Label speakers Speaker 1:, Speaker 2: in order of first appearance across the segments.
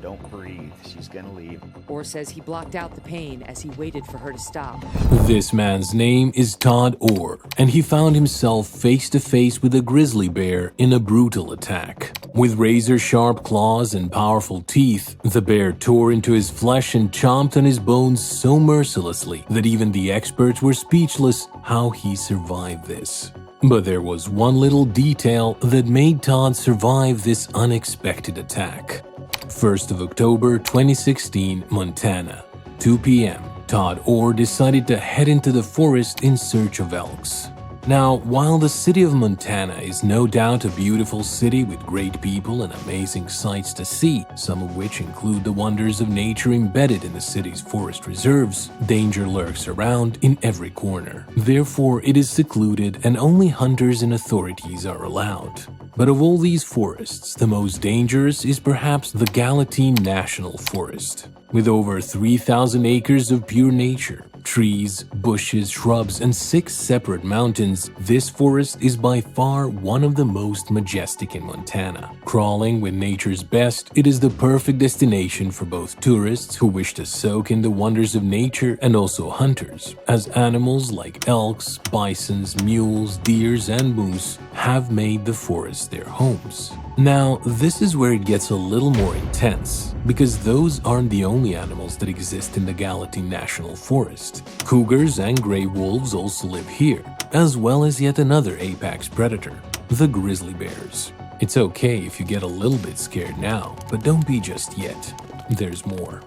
Speaker 1: don't breathe. She's gonna leave.
Speaker 2: Orr says he blocked out the pain as he waited for her to stop.
Speaker 3: This man's name is Todd Orr, and he found himself face to face with a grizzly bear in a brutal attack. With razor-sharp claws and powerful teeth, the bear tore into his flesh and chomped on his bones so mercilessly that even the experts were speechless how he survived this. But there was one little detail that made Todd survive this unexpected attack. 1st of October 2016, Montana. 2 p.m. Todd Orr decided to head into the forest in search of elks. Now, while the city of Montana is no doubt a beautiful city with great people and amazing sights to see, some of which include the wonders of nature embedded in the city's forest reserves, danger lurks around in every corner. Therefore, it is secluded and only hunters and authorities are allowed. But of all these forests, the most dangerous is perhaps the Gallatin National Forest. With over 3,000 acres of pure nature, trees, bushes, shrubs, and 6 separate mountains, this forest is by far one of the most majestic in Montana. Crawling with nature's best, it is the perfect destination for both tourists who wish to soak in the wonders of nature and also hunters, as animals like elks, bisons, mules, deers, and moose have made the forest their homes. Now, this is where it gets a little more intense, because those aren't the only animals that exist in the Gallatin National Forest. Cougars and gray wolves also live here, as well as yet another apex predator, the grizzly bears. It's okay if you get a little bit scared now, but don't be just yet. There's more.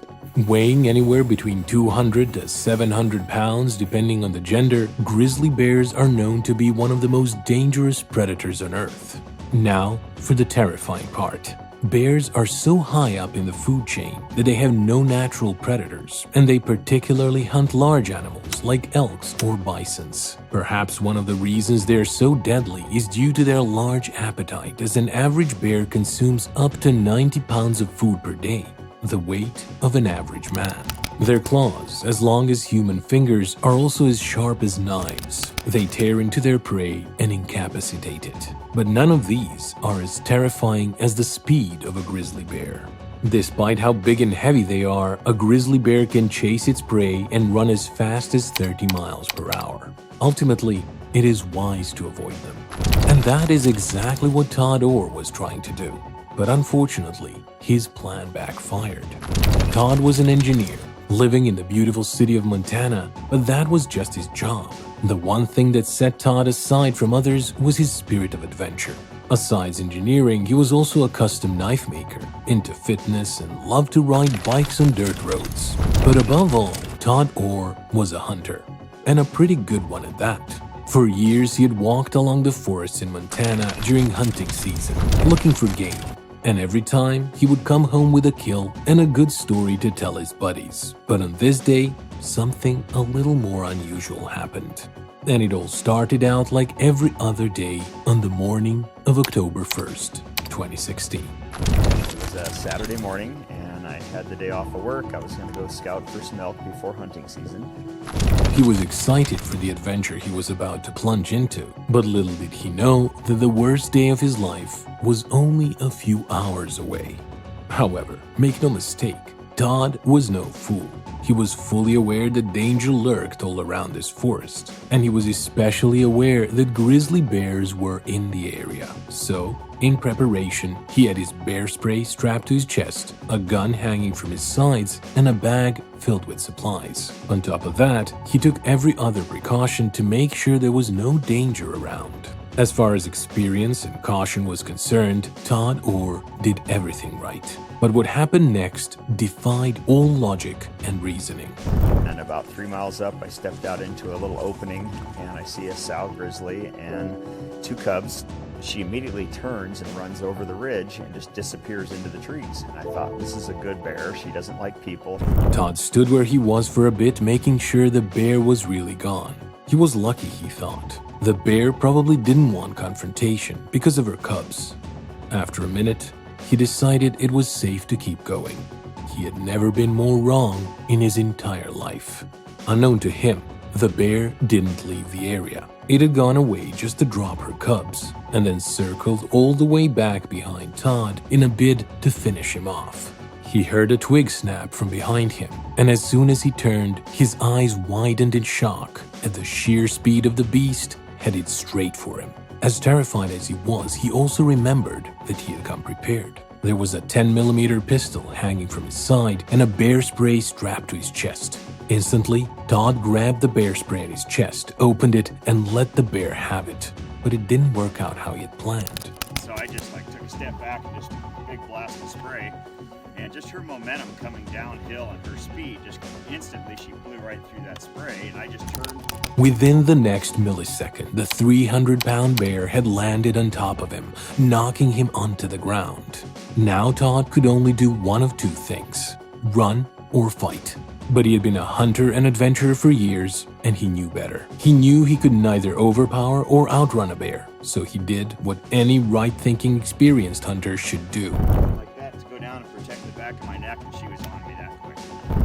Speaker 3: Weighing anywhere between 200 to 700 pounds depending on the gender, grizzly bears are known to be one of the most dangerous predators on Earth. Now, for the terrifying part. Bears are so high up in the food chain that they have no natural predators, and they particularly hunt large animals like elks or bisons. Perhaps one of the reasons they're so deadly is due to their large appetite, as an average bear consumes up to 90 pounds of food per day, the weight of an average man. Their claws, as long as human fingers, are also as sharp as knives. They tear into their prey and incapacitate it. But none of these are as terrifying as the speed of a grizzly bear. Despite how big and heavy they are, a grizzly bear can chase its prey and run as fast as 30 miles per hour. Ultimately, it is wise to avoid them. And that is exactly what Todd Orr was trying to do. But unfortunately, his plan backfired. Todd was an engineer, living in the beautiful city of Montana, but that was just his job. The one thing that set Todd aside from others was his spirit of adventure. Besides engineering, he was also a custom knife maker, into fitness, and loved to ride bikes on dirt roads. But above all, Todd Orr was a hunter, and a pretty good one at that. For years, he had walked along the forests in Montana during hunting season, looking for game. And every time, he would come home with a kill and a good story to tell his buddies. But on this day, something a little more unusual happened. And it all started out like every other day on the morning of October 1st, 2016.
Speaker 1: It was a Saturday morning, and I had the day off of work. I was going to go scout for some elk before hunting season.
Speaker 3: He was excited for the adventure he was about to plunge into, but little did he know that the worst day of his life was only a few hours away. However, make no mistake, Todd was no fool. He was fully aware that danger lurked all around this forest, and he was especially aware that grizzly bears were in the area. So, in preparation, he had his bear spray strapped to his chest, a gun hanging from his sides, and a bag filled with supplies. On top of that, he took every other precaution to make sure there was no danger around. As far as experience and caution was concerned, Todd Orr did everything right. But what happened next defied all logic and reasoning.
Speaker 1: And about 3 miles up, I stepped out into a little opening, and I see a sow grizzly and 2 cubs. She immediately turns and runs over the ridge and just disappears into the trees. And I thought, this is a good bear. She doesn't like people.
Speaker 3: Todd stood where he was for a bit, making sure the bear was really gone. He was lucky, he thought. The bear probably didn't want confrontation because of her cubs. After a minute, he decided it was safe to keep going. He had never been more wrong in his entire life. Unknown to him, the bear didn't leave the area. It had gone away just to drop her cubs, and then circled all the way back behind Todd in a bid to finish him off. He heard a twig snap from behind him, and as soon as he turned, his eyes widened in shock at the sheer speed of the beast headed straight for him. As terrified as he was, he also remembered that he had come prepared. There was a 10mm pistol hanging from his side and a bear spray strapped to his chest. Instantly, Todd grabbed the bear spray in his chest, opened it, and let the bear have it. But it didn't work out how he had planned.
Speaker 1: So I just took a step back and just big blast of spray, and just her momentum coming downhill and her speed, just instantly she flew right through that spray, and I just turned.
Speaker 3: Within the next millisecond, the 300-pound bear had landed on top of him, knocking him onto the ground. Now Todd could only do one of two things: run or fight. But he had been a hunter and adventurer for years, and he knew better. He knew he could neither overpower or outrun a bear, so he did what any right-thinking, experienced hunter should do.
Speaker 1: Like that, to go down and protect the back of my neck, and she was on me that quick.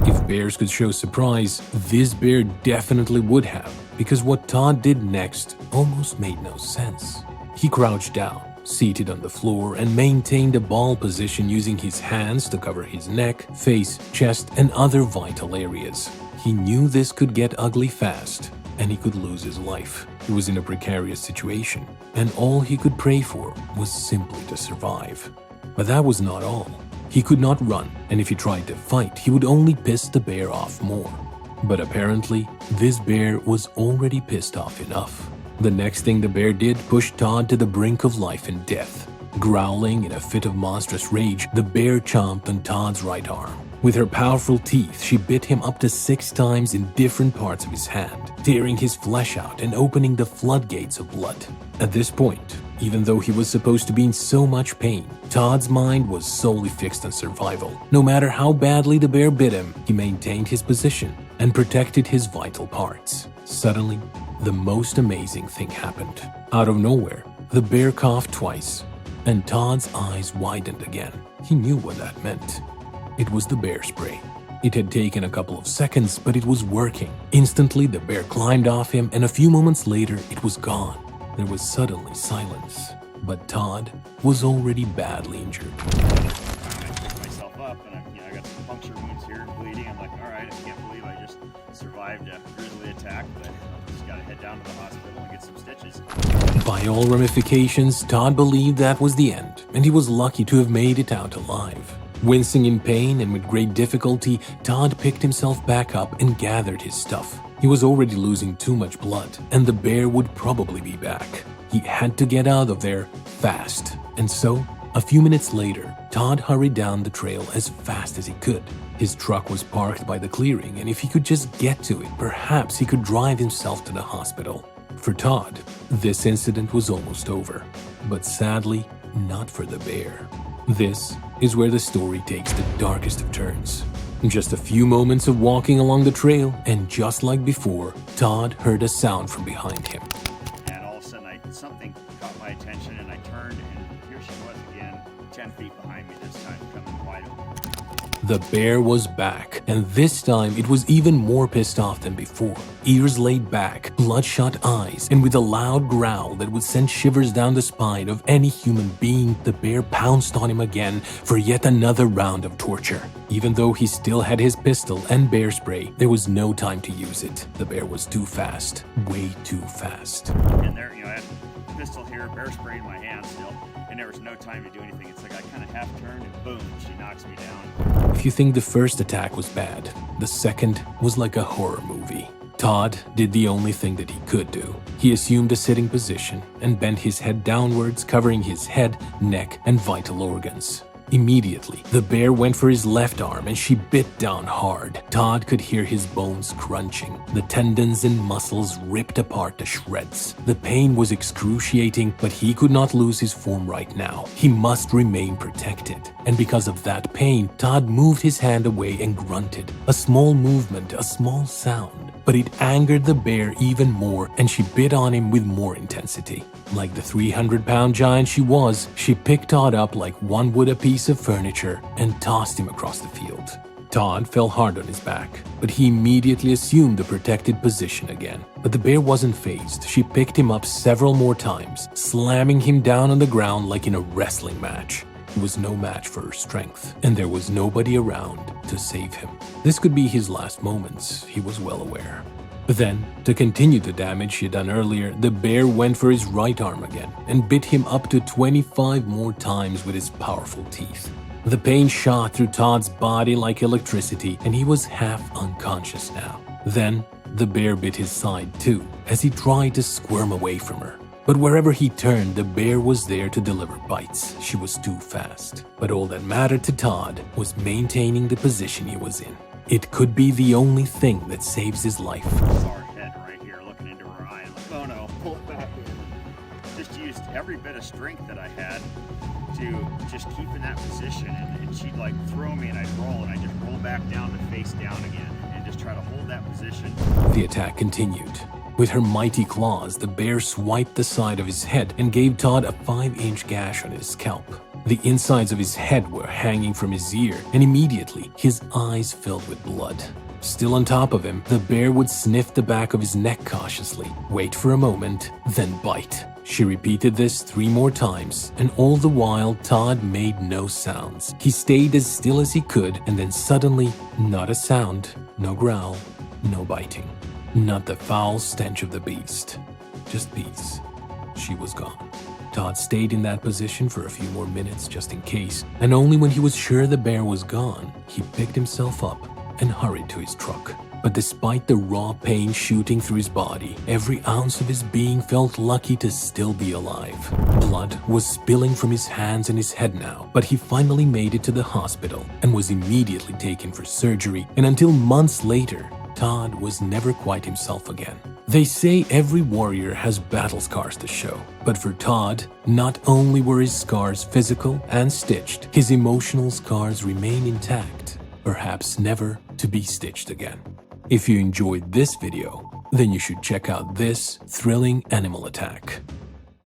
Speaker 3: If bears could show surprise, this bear definitely would have, because what Todd did next almost made no sense. He crouched down, seated on the floor, and maintained a ball position using his hands to cover his neck, face, chest, and other vital areas. He knew this could get ugly fast, and he could lose his life. He was in a precarious situation, and all he could pray for was simply to survive. But that was not all. He could not run, and if he tried to fight, he would only piss the bear off more. But apparently, this bear was already pissed off enough. The next thing the bear did pushed Todd to the brink of life and death. Growling in a fit of monstrous rage, the bear chomped on Todd's right arm. With her powerful teeth, she bit him up to 6 times in different parts of his hand, tearing his flesh out and opening the floodgates of blood. At this point, even though he was supposed to be in so much pain, Todd's mind was solely fixed on survival. No matter how badly the bear bit him, he maintained his position and protected his vital parts. Suddenly, the most amazing thing happened. Out of nowhere, the bear coughed twice, and Todd's eyes widened again. He knew what that meant. It was the bear spray. It had taken a couple of seconds, but it was working. Instantly, the bear climbed off him, and a few moments later, it was gone. There was suddenly silence, but Todd was already badly injured.
Speaker 1: I picked myself up, and I got some puncture wounds here and bleeding. I'm like, all right, I can't believe I just survived a grizzly attack, but I just gotta head down to the hospital and get some stitches.
Speaker 3: By all ramifications, Todd believed that was the end, and he was lucky to have made it out alive. Wincing in pain and with great difficulty, Todd picked himself back up and gathered his stuff. He was already losing too much blood, and the bear would probably be back. He had to get out of there fast. And so, a few minutes later, Todd hurried down the trail as fast as he could. His truck was parked by the clearing, and if he could just get to it, perhaps he could drive himself to the hospital. For Todd, this incident was almost over, but sadly, not for the bear. This is where the story takes the darkest of turns. Just a few moments of walking along the trail, and just like before, Todd heard a sound from behind him.
Speaker 1: And all of a sudden, something caught my attention, and I turned, and here she was again, 10 feet behind me this time, coming wide open.
Speaker 3: The bear was back, and this time it was even more pissed off than before. Ears laid back, bloodshot eyes, and with a loud growl that would send shivers down the spine of any human being, the bear pounced on him again for yet another round of torture. Even though he still had his pistol and bear spray, there was no time to use it. The bear was too fast, way too fast.
Speaker 1: And there, I had a pistol here, bear spray in my hand still, and there was no time to do anything. It's like I kind of half turned and boom, she knocks me down.
Speaker 3: If you think the first attack was bad, the second was like a horror movie. Todd did the only thing that he could do. He assumed a sitting position and bent his head downwards, covering his head, neck, and vital organs. Immediately, the bear went for his left arm and she bit down hard. Todd could hear his bones crunching, the tendons and muscles ripped apart to shreds. The pain was excruciating, but he could not lose his form right now. He must remain protected. And because of that pain, Todd moved his hand away and grunted. A small movement, a small sound. But it angered the bear even more, and she bit on him with more intensity. Like the 300-pound giant she was, she picked Todd up like one would a piece of furniture and tossed him across the field. Todd fell hard on his back, but he immediately assumed the protected position again. But the bear wasn't fazed. She picked him up several more times, slamming him down on the ground like in a wrestling match. was no match for her strength, and there was nobody around to save him. This could be his last moments, he was well aware. But then, to continue the damage she had done earlier, the bear went for his right arm again and bit him up to 25 more times with his powerful teeth. The pain shot through Todd's body like electricity, and he was half unconscious now. Then, the bear bit his side too, as he tried to squirm away from her. But wherever he turned, the bear was there to deliver bites. She was too fast. But all that mattered to Todd was maintaining the position he was in. It could be the only thing that saves his life.
Speaker 1: Saw her head right here, looking into her eye. I'm like, oh no, pull it back in. Just used every bit of strength that I had to just keep in that position. And she'd like throw me and I'd roll, and I'd just roll back down to face down again and just try to hold that position.
Speaker 3: The attack continued. With her mighty claws, the bear swiped the side of his head and gave Todd a 5-inch gash on his scalp. The insides of his head were hanging from his ear, and immediately his eyes filled with blood. Still on top of him, the bear would sniff the back of his neck cautiously, wait for a moment, then bite. She repeated this 3 more times, and all the while Todd made no sounds. He stayed as still as he could, and then suddenly, not a sound, no growl, no biting. Not the foul stench of the beast, just peace. She was gone. Todd stayed in that position for a few more minutes just in case, and only when he was sure the bear was gone, he picked himself up and hurried to his truck. But despite the raw pain shooting through his body, every ounce of his being felt lucky to still be alive. Blood was spilling from his hands and his head now, but he finally made it to the hospital and was immediately taken for surgery, and until months later, Todd was never quite himself again. They say every warrior has battle scars to show, but for Todd, not only were his scars physical and stitched, his emotional scars remain intact, perhaps never to be stitched again. If you enjoyed this video, then you should check out this thrilling animal attack.